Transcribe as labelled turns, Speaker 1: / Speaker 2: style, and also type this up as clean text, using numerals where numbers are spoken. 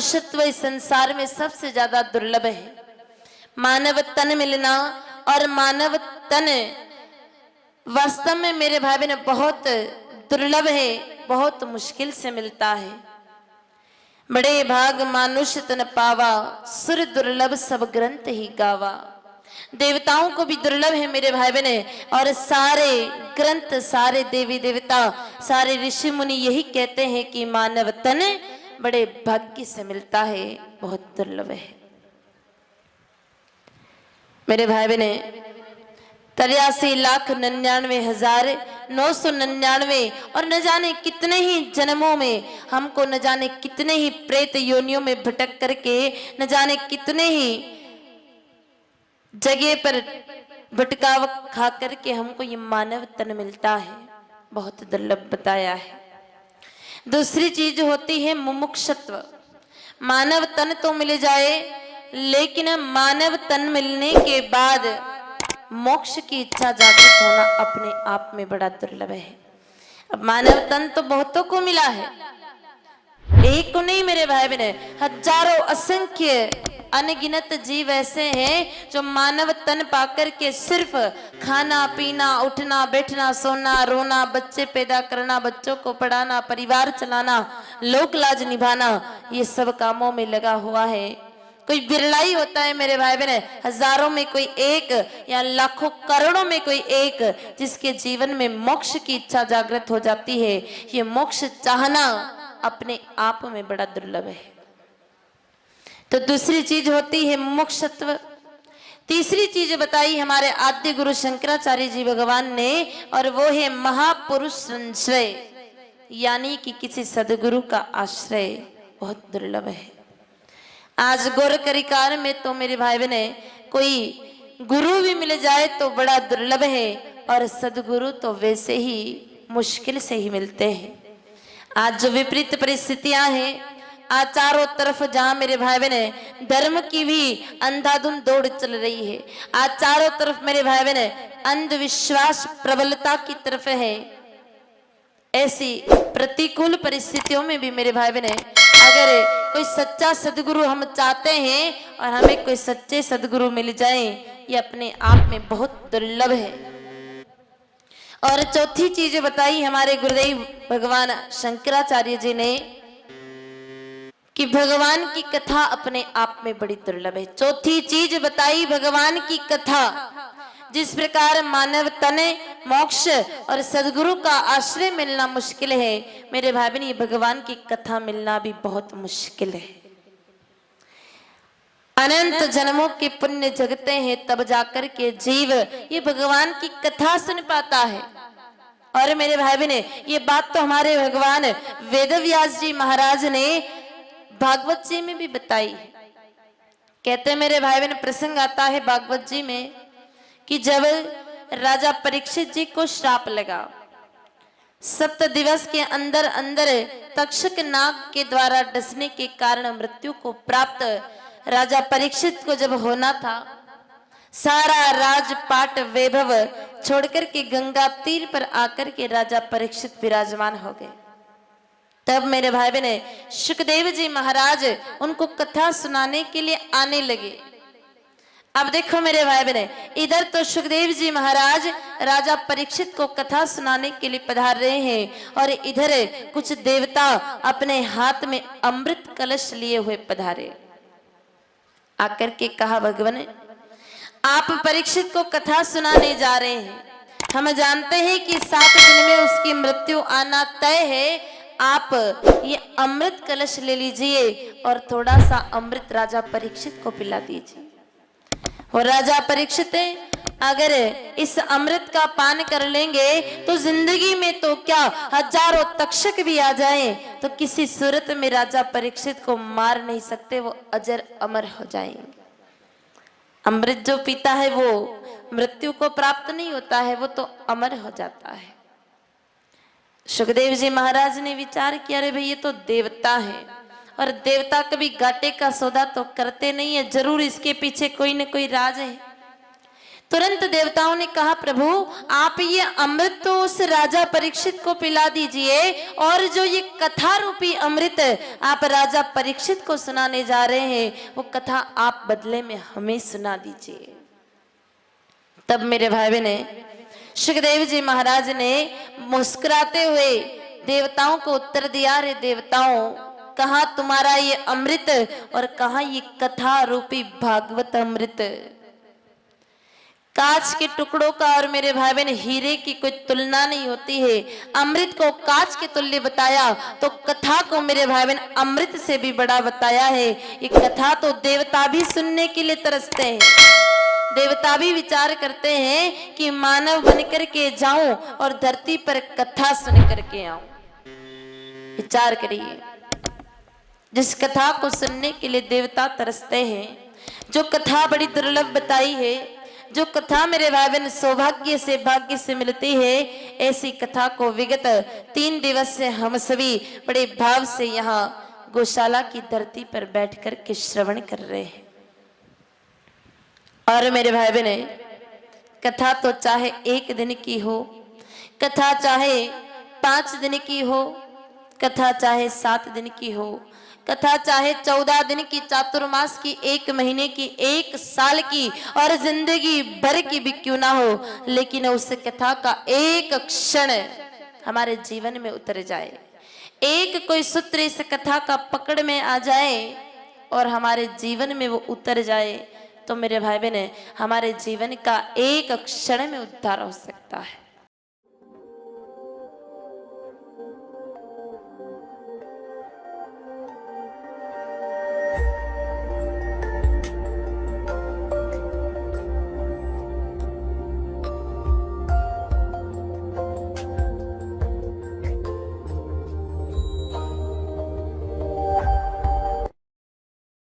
Speaker 1: मनुष्यत्व इस संसार में सबसे ज्यादा दुर्लभ है। मानव तन मिलना और मानव तन वास्तव में मेरे भाई बहन बहुत दुर्लभ है, बहुत मुश्किल से मिलता है। बड़े भाग मानुष तन पावा, सुर दुर्लभ सब ग्रंथ ही गावा। देवताओं को भी दुर्लभ है मेरे भाई बहन, और सारे ग्रंथ, सारे देवी देवता, सारे ऋषि मुनि यही कहते हैं कि मानव तन बड़े भाग्य से मिलता है, बहुत दुर्लभ है। मेरे भाई बहन 83,99,999 और न जाने कितने ही जन्मों में हमको, न जाने कितने ही प्रेत योनियों में भटक करके, न जाने कितने ही जगह पर भटकाव खा करके हमको ये मानव तन मिलता है, बहुत दुर्लभ बताया है। दूसरी चीज होती है मुमुक्षत्व। मानव तन तो मिल जाए, लेकिन मानव तन मिलने के बाद मोक्ष की इच्छा जागृत होना अपने आप में बड़ा दुर्लभ है। अब मानव तन तो बहुतों को मिला है, एक को नहीं मेरे भाई बहन, हजारों असंख्य अनगिनत जीव ऐसे हैं जो मानव तन पाकर के सिर्फ खाना पीना, उठना बैठना, सोना रोना, बच्चे पैदा करना, बच्चों को पढ़ाना, परिवार चलाना, लोक लाज निभाना, ये सब कामों में लगा हुआ है। कोई बिरला ही होता है मेरे भाई बहन, हजारों में कोई एक या लाखों करोड़ों में कोई एक जिसके जीवन में मोक्ष की इच्छा जागृत हो जाती है। ये मोक्ष चाहना अपने आप में बड़ा दुर्लभ है। तो दूसरी चीज होती है मुमुक्षत्व। तीसरी चीज बताई हमारे आद्य गुरु शंकराचार्य जी भगवान ने, और वो है महापुरुष संश्रय, यानी कि किसी सदगुरु का आश्रय बहुत दुर्लभ है। आज गौर करिकार में तो मेरे भाई बहने कोई गुरु भी मिल जाए तो बड़ा दुर्लभ है, और सदगुरु तो वैसे ही मुश्किल से ही मिलते हैं। आज जो विपरीत परिस्थितियां हैं, आज चारों तरफ जहां मेरे भाई बहने धर्म की भी अंधाधुंध दौड़ चल रही है, आज चारों तरफ मेरे भाई बहने अंधविश्वास प्रबलता की तरफ है, ऐसी प्रतिकूल परिस्थितियों में भी मेरे भाई बहने अगर कोई सच्चा सदगुरु हम चाहते हैं और हमें कोई सच्चे सदगुरु मिल जाए, ये अपने आप में बहुत दुर्लभ है। और चौथी चीज बताई हमारे गुरुदेव भगवान शंकराचार्य जी ने कि भगवान की कथा अपने आप में बड़ी दुर्लभ है। चौथी चीज बताई भगवान की कथा। जिस प्रकार मानव तन, मोक्ष और सदगुरु का आश्रय मिलना मुश्किल है, मेरे भाई बहन ये भगवान की कथा मिलना भी बहुत मुश्किल है। अनंत जन्मों के पुण्य जगते हैं तब जाकर के जीव ये भगवान की कथा सुन पाता है। और मेरे भाई बहन ये बात तो हमारे भगवान वेदव्यास जी महाराज ने भागवत जी में भी बताई है। कहते हैं मेरे भाई बहन, प्रसंग आता है भागवत जी में कि जब राजा परीक्षित जी को श्राप लगा, 7 दिवस के अंदर अंदर तक्षक नाग के द्वारा डसने के कारण मृत्यु को प्राप्त राजा परीक्षित को जब होना था, सारा राजपाट वैभव छोड़कर के गंगा तीर पर आकर के राजा परीक्षित विराजमान हो गए। तब मेरे भाई बहन सुखदेव जी महाराज उनको कथा सुनाने के लिए आने लगे। अब देखो मेरे भाई बहन, इधर तो सुखदेव जी महाराज राजा परीक्षित को कथा सुनाने के लिए पधार रहे हैं, और इधर कुछ देवता अपने हाथ में अमृत कलश लिए हुए पधारे। आकर के कहा, भगवान आप परीक्षित को कथा सुनाने जा रहे हैं, हम जानते हैं कि 7 दिन में उसकी मृत्यु आना तय है, आप ये अमृत कलश ले लीजिए और थोड़ा सा अमृत राजा परीक्षित को पिला दीजिए। और राजा परीक्षित अगर इस अमृत का पान कर लेंगे तो जिंदगी में तो क्या हजारों तक्षक भी आ जाएं तो किसी सूरत में राजा परीक्षित को मार नहीं सकते, वो अजर अमर हो जाएंगे। अमृत जो पीता है वो मृत्यु को प्राप्त नहीं होता है, वो तो अमर हो जाता है। सुखदेव जी महाराज ने विचार किया, अरे भाई ये तो देवता है, और देवता कभी घाटे का सौदा तो करते नहीं है, जरूर इसके पीछे कोई न कोई राज है। तुरंत देवताओं ने कहा, प्रभु आप ये अमृत तो उस राजा परीक्षित को पिला दीजिए, और जो ये कथा रूपी अमृत आप राजा परीक्षित को सुनाने जा रहे हैं, वो कथा आप बदले में हमें सुना दीजिए। तब मेरे भाई बहन, सुखदेव जी महाराज ने मुस्कुराते हुए देवताओं को उत्तर दिया, रे देवताओं, कहा तुम्हारा ये अमृत और कहा ये कथा रूपी भागवत अमृत। कांच के टुकड़ों का और मेरे भाई बहन हीरे की कोई तुलना नहीं होती है। अमृत को कांच के तुल्य बताया तो कथा को मेरे भाई बहन अमृत से भी बड़ा बताया है। ये कथा तो देवता भी सुनने के लिए तरसते हैं, देवता भी विचार करते हैं कि मानव बनकर के जाऊं और धरती पर कथा सुन करके आऊं। विचार करिए, जिस कथा को सुनने के लिए देवता तरसते हैं, जो कथा बड़ी दुर्लभ बताई है, जो कथा मेरे भाई बहन सौभाग्य से भाग्य से मिलती है, ऐसी कथा को विगत 3 दिवस से हम सभी बड़े भाव से यहाँ गौशाला की धरती पर बैठकर के श्रवण कर रहे हैं। और मेरे भाई बहन, कथा तो चाहे 1 दिन की हो, कथा चाहे 5 दिन की हो, कथा चाहे 7 दिन की हो, कथा चाहे 14 दिन की, चातुर्मास की, 1 महीने की, 1 साल की और जिंदगी भर की भी क्यों ना हो, लेकिन उस कथा का एक क्षण हमारे जीवन में उतर जाए, एक कोई सूत्र इस कथा का पकड़ में आ जाए और हमारे जीवन में वो उतर जाए, तो मेरे भाई बहन हमारे जीवन का एक क्षण में उद्धार हो सकता है।